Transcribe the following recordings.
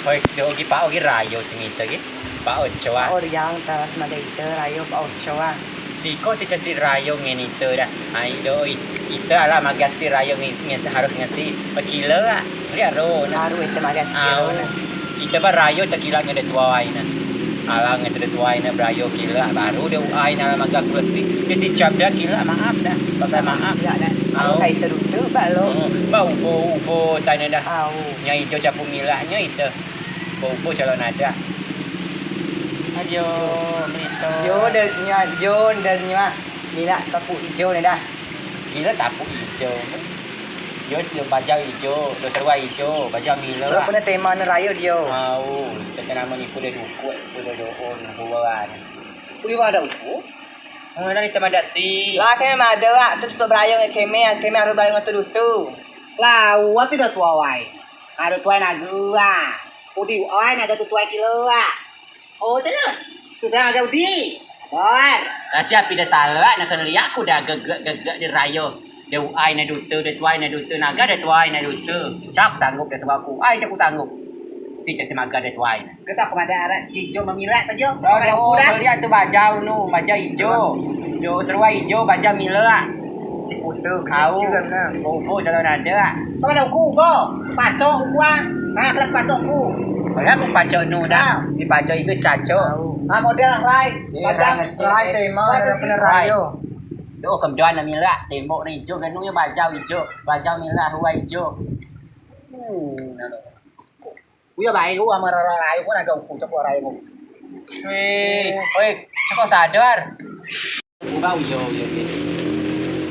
Oi, do gi pa gi rayo singita gi. Pa ochoa. Orang talas magaita rayo pa ochoa. Tiko si casi rayo ngeni itu dah. Ai do itu ala magasi rayo ngisi harus ngasi pakila lah. Lihat ro. Naru itu magasi ro na. Itu ba rayo takila ngede tuai na. Ala ngede tuai na rayo kila baru de uai na magak kursi. Mesti cap dah kila maaf dah. Pakai maaf Ya na. Aku kait terutu ba lo. Ba upo tanya dah. Au. Nyai itu capu milahnya itu. Upo calon ada. Ayo, berito. Jo dernya mila tapu hijau ni dah. Gila tapu hijau. Yo bajau hijau, do serwa hijau, bajau mila. Lo pernah tema na rayo dia. Mau, kita nama ni kuda duku, kuda doon, buwan. Uli ada upu. Oh, nani temada si. Lah keme ada wa, tu tutup rayo nge keme harus rayo ngatu dutu. Lah, wa tu dah tua wai. Ada tua na gua. Udi wai na tu tua kilo wa. Oh, tidak. Sudah ada udi. Bor. Rasya pida salah nak kena lihat aku dah gegak di rayo. Dia uai na dutu, dia tuai na dutu, naga dia tuai na dutu. Cak sanggup dia sebab aku. Ai cak aku sanggup. Si cak maga dia tuai. Kita kepada arah cijo memilat tu jo. Pada aku dah lihat tu bajau nu, bajau hijau. Do serwa hijau, bajau mila. Si putu Kau, kecil na. bobo calon ada. Kepada aku bo. Pacok gua. Nah, kelak pacok ku. Kalau aku pacok nu dah, di pacok itu cacok. Ah, model rai. Pacok. Rai tema na rayo. Do kemudian mila, tembok ni hijau, ganungnya bajau hijau, bajau mila ruai hijau. Uya baik gua sama rai gua nak aku cok rai gua. Weh, cakap sadar. Bau yo.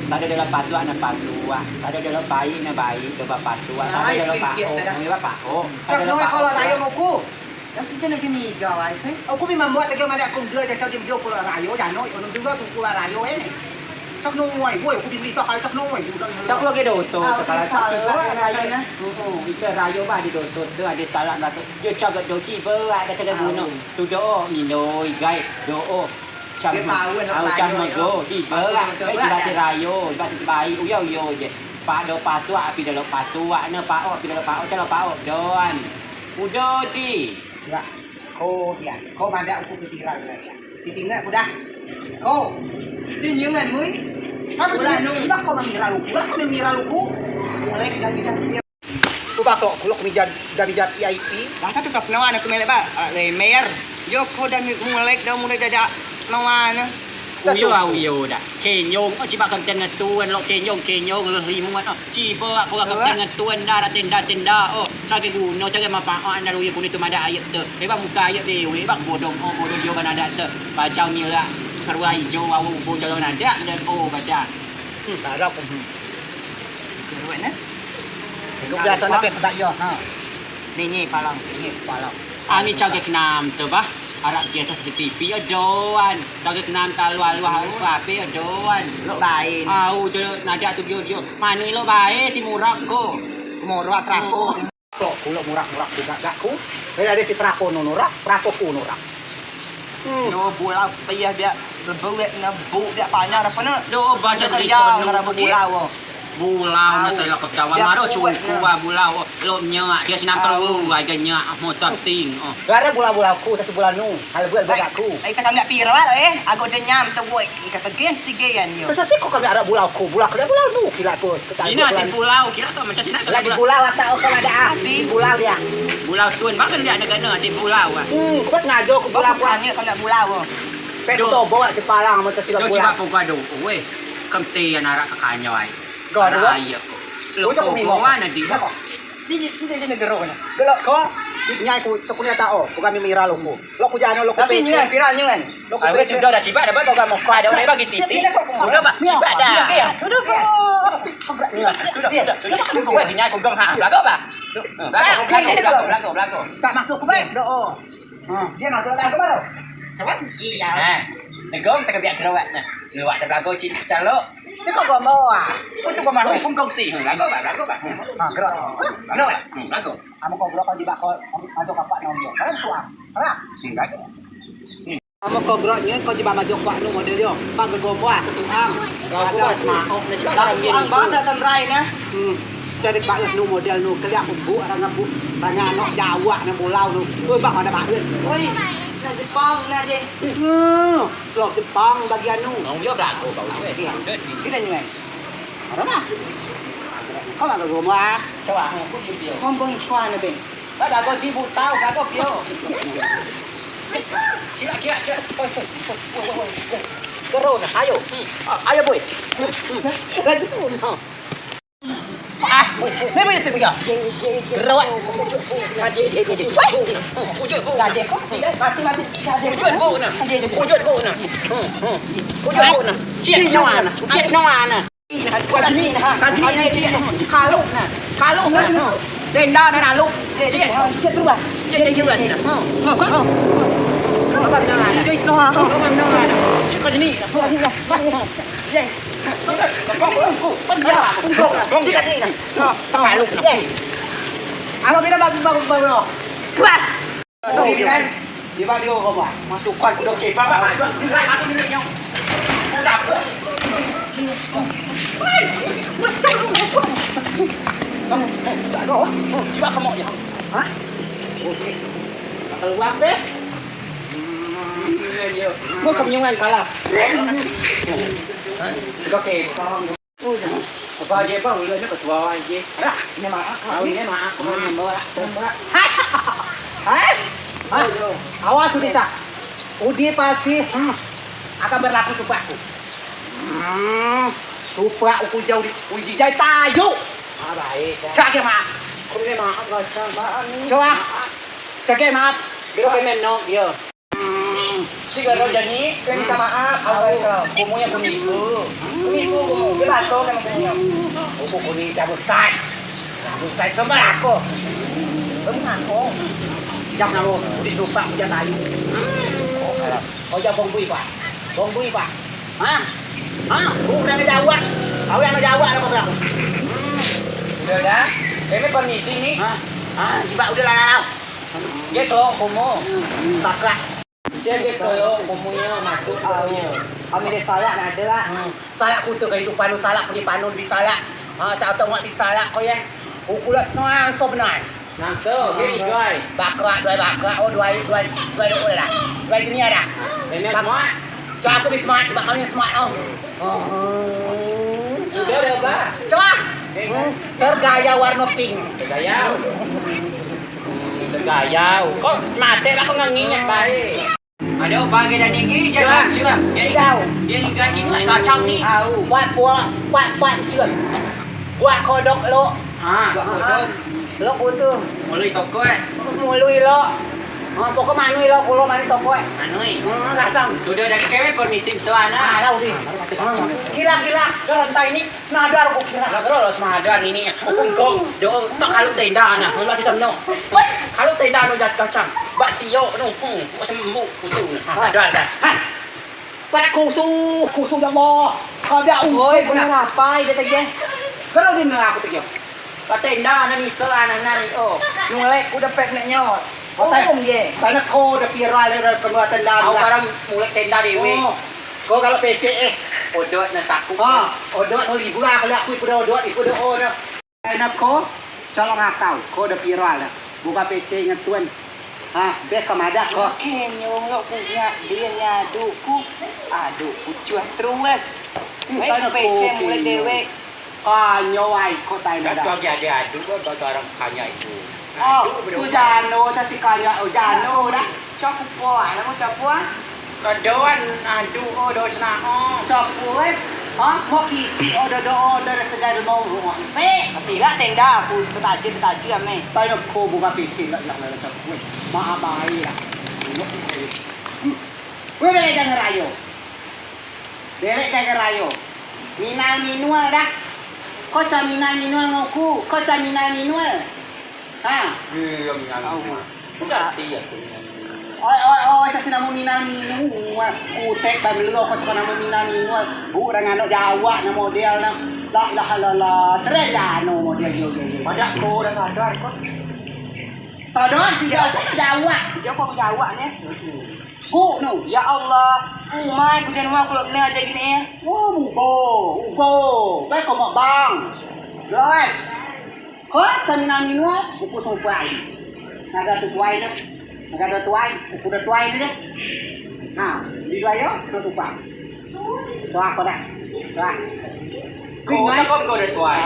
Ada dalam pasuan na pasuan, ada dalam bayi na bayi, coba pasuan, ada dalam pako, Cok noi kalau rayo aku. Nasi cina gini gawai sih. Aku memang buat lagi mana aku dia cok dia kalau rayo jangan noi, orang juga aku rayo ini. Cok noi, gue aku beli tak cok noi. Cak lagi doso, kalau cak salah rayo na. Itu rayo bah di doso tu ada salah rasa. Dia cakap doci ber, ada cakap gunung. Sudah minoi gai, do. Cam go, si ber, iba si rayo, iba si bayi, uyo je. Pak do pasua, api dalam pasua, ne pak api dalam pak, calo pak doan. Udah di. Ya, kau dia, kau mana aku pikiran lagi. Ditinggal udah. Kau. Si nyungan mui. Apa sih? Kita kau memira luku. Mulai ganti. Ku batok, kulok mijat VIP. Dah tetap nawan aku melek ba. Lemer. Yo kau dah mulai dadak nawan. Uyo dah. Kenyong, ciba kapten ngetuan lo kenyong lo limuan. Ciba aku kapten ngetuan dah tenda. Oh, cake guno, cake mapaan dah luye kuning tu mada ayat tu. Bang muka ayat dewe, bang bodong dia ban ada tu. Bacau mila sarwa hijau awu bo calon ada dan baca. Tak ada aku. Ruat na. Kau biasa nak petak yo. Ha. Ni palang. Ami cake kenam tu bah. Arak biasa CCTV doan. Cake kenam talu-alu api doan. Lo baik. Au tu nada tu dia. Mani lo bae si murak ko. Murah trako. Kok kulok murah juga gakku. Ada si trako nurak, trako ku nurak. No bulau tiah dia lebuet na bu dia panjang apa na. Do baca Teriak ngara bulau. Bulau na saya lakap cawan maro cuku bulau lo nyak dia sinam perlu aja nyak motor ting. Gak ada bulau-bulauku, tapi bulan nu. Hal buat gakku. Ai kata nak pira aku de nyam tu boy. Kata gen sigean yo. Terus sih kok kami ada bulauku, bulau nu kila tu. Ini ada pulau kira tu macam sini Lagi bulau atau kalau ada di bulau dia. Bulau tuan makan dia negara di pulau ah. Kau pas ngajo ke bulau Bulau ni kalau bulau. Pek sobo si parang macam sila Lo bulau. coba pun kado, weh, kamti anak kakaknya ay. Kau dua? Iya ko. Lo kau mana di? Sini negara ni. Kalau kau nyai ku sekunya tao, bukan mimira lu ku. Lo ku jano lo ku Tapi nyungan pira nyungan. Lo ku Aku sudah dah cibat dah bawa mau kau ada bagi titik. Sudah pak, cibat dah. Sudah pak. Sudah. Weh, nyai ku gong ha, lagu pak. Belakang. tak masuk ke baik doa. Dia masuk dah ke baru. Coba sih iya. Negom tak biar kerawat nah. Lewat belakang cip calo. Cakap kau mau Untuk kau mahu pun kau sih. Lagu pak. gerak. Lagu. Kamu kau gerak di bak kau masuk kapak nombor. Karena suam. Karena Lagu. kamu kau geraknya kau jebak masuk kapak nu model dia. Bang bergombo sesuang. Kau buat maaf. Suang bahasa tan rai na. cari pak nu model nu keliak bu orang ngabu banyak anak Jawa na bolau nu. Bak ada pak Oi, na Jepang na je. Slok Jepang bagian nu. Ngomong dia berlaku kau ni. Kita ni kan. Ada mah. Kau nak ke rumah? Coba aku dia. Không bông khoa na ben. Ba dah kau dibu tahu dah kau pio. Kira. Terus nak ayo. Ayo boy. Dah tu. Ni boleh sih dia. Gerawat. Dia. Ujut ko. Mati. Ujut bu na. Ujut bu na. Cik nawa na. Kat sini ni cik. Kalau na. Tenda na lu. Cik tu bah. Cik dia juga sini. Sebab nak ana. Dia sah. Kat sini. Cik sini kan. Kalau na. Kalau bila bagus. Keluar. Di video kau bah. Masukkan ku dah kepa pak. Mati ni nyong. Dah. Coba kamu ya. Hah? Okey. Keluar deh. Kau kamu yang kalah. Okey. Apa aja pak? Ulah nak ketua aja. Dah. Ini maaf. Ini maaf. Kau ni bawa. Hai? Awas Udi cak. Udi pasti akan berlaku supaku. Supra aku jauh di uji jai tayu. Baik. Cak ke maaf. Kau ni maaf lah. Coba. Cak ke maaf. Bila kau menok dia. Segala jadi, kau minta maaf. Kumunya kuniku. Kuniku, dia baso kan kumunya. Aku kuni cabut sai. Cabut sai sama aku. Aku. Jam na lo, di lupa uja tayu. Kau jam bong bui pak. Bong bui pak. Hah? Bu udah ngejawab. Kau yang ngejawab lah kau bilang. Udah dah. Kami permisi ni. Coba udah lah. Dia tolong kumu. Kakak. Dia tolong kumunya masuk awalnya. Kami dia salah nak ada lah. Salah kutu kehidupan lu salah pergi panun di salah. Cak tengok di salah kau yang. Ukulat noang so benar. Nangso, dia jual. Bakrak, dua bakrak. Oh, dua lah. Dua jenis ada. Ini semua. Coba aku di smart, bakalnya smart oh. Sudah dah apa? Coba. Tergaya warna pink. Tergaya. Tergaya. Kau mati lah kau nganginya baik. Ada bagi dan ini jangan cuba. Dia ni kaki ni kacang ni. Buat cuba. Buat kodok lo. Buat kodok. Lo kutu. Mulai toko eh. Mulai lo. Pokok manui lo kulo mani toko eh. Manui. Kacang. Sudah dah kami permisi sewana. Lau di. Kira. Rantai ini senadar aku kira. Kalau semadar ini. Kau doang tak kalau tenda na. Masih semno. Kalau tenda no jat kacang. Bak tio no. Semuk kutu. Dah. Pada kusu dah lo. Kau dah Ôi, usuk bữa na. nào pai dia tadi. Kalau di na aku tegak. Kau tenda na ni sewana na ni oh. Nung lek udah pek nak nyot. Ye. Tanah kau dah pirai le kena tenda. Kau sekarang mulai tenda dewe. Kau kalau PC Odot na saku. odot no libu lah kalau aku pada odot ipu dah dah. Enak kau, colong akau. Kau dah pirai lah. Buka PC ingat tuan. Bek kemada kau. Oke, nyong lo punya dia nyaduku. Aduku cuah terus. Baik PC mulai dewe. Nyowai kau tay Dah nada. kau jadi adu kau orang kanya itu. Tu jano casi kaya jano dah. Cho ku po nó cho po. Kau doan adu dos na oh. Copus. Mau kisi order segala mau rumah. Sila tenda aku petaji ame. Tay nak kau buka PC lah copus. Maaf bayi lah. Gue beli jangan rayo. Beli jangan rayo. Minal dah. Kau cak minal ngoku. Kau cak minal. Iya minal. Bukan dia tu. Cak nama minal. Kutek bami lo kau cak nama minal. Orang anak Jawa nama model na. La. Terjano model yo. Pada kau dah sadar kau. Tadon si Jawa Jawa. Dia kok Jawa nya. Ku no. Ya Allah, umai pujan rumah kalau ni aja gini ya. Ugo. Baik kau mau bang. Guys. Ko sa minami no, upo sa upuan. Naga tutuay na. Naga tutuay, upo na tuay na. Ha, di ba yo? No tupa. So ako na. So. Kau tak kau go de tuai.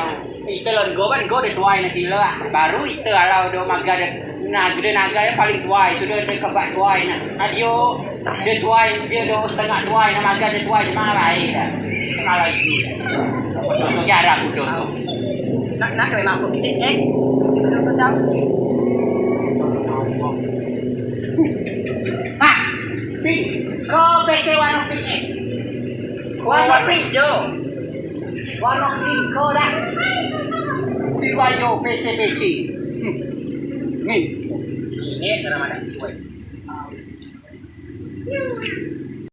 Itu lon go ban go de tuai nanti lah. Baru itu kalau do maga de naga yang paling tuai sudah de kebat tuai na. Adio de tuai dia do setengah tuai na maga de tuai cuma baik dah. Kalau itu. Untuk jarak kudu. Nak kau memang aku kita tahu. Ha, pi, ko PC warung pi. Warung hijau. Warung ko dah. Pi wayo PC. Ni. Ini cara mana tuai.